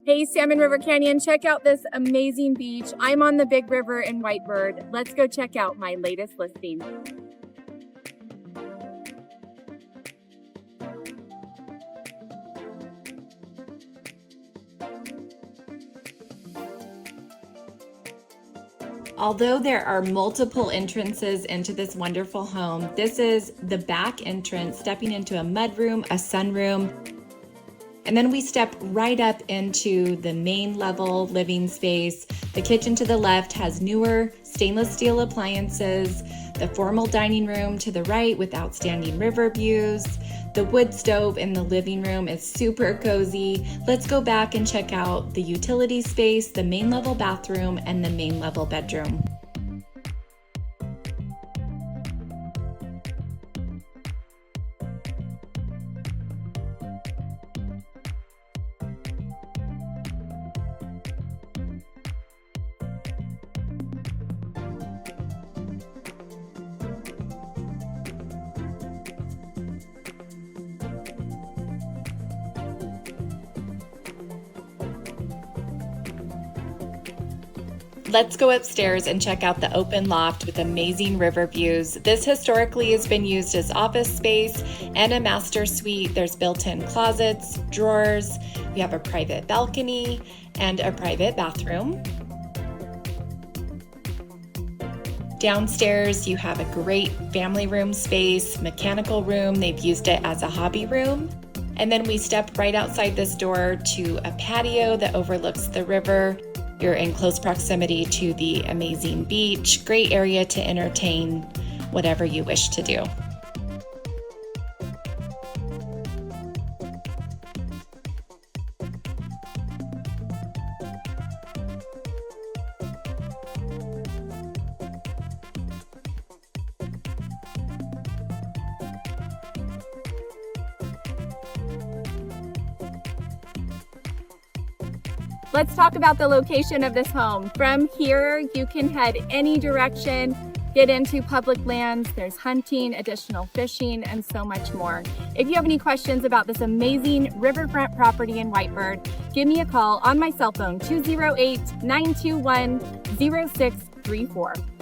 Hey, Salmon River Canyon, check out this amazing beach. I'm on the big river in Whitebird. Let's go check out my latest listing. Although there are multiple entrances into this wonderful home, this is the back entrance, stepping into a mudroom, a sunroom, and then we step right up into the main level living space. The kitchen to the left has newer stainless steel appliances, the formal dining room to the right with outstanding river views. The wood stove in the living room is super cozy. Let's go back and check out the utility space, the main level bathroom, and the main level bedroom. Let's go upstairs and check out the open loft with amazing river views. This historically has been used as office space and a master suite. There's built-in closets, drawers. We have a private balcony and a private bathroom. Downstairs, you have a great family room space, mechanical room. They've used it as a hobby room. And then we step right outside this door to a patio that overlooks the river. You're in close proximity to the amazing beach. Great area to entertain whatever you wish to do. Let's talk about the location of this home. From here, you can head any direction, get into public lands. There's hunting, additional fishing, and so much more. If you have any questions about this amazing riverfront property in Whitebird, give me a call on my cell phone, 208-921-0634.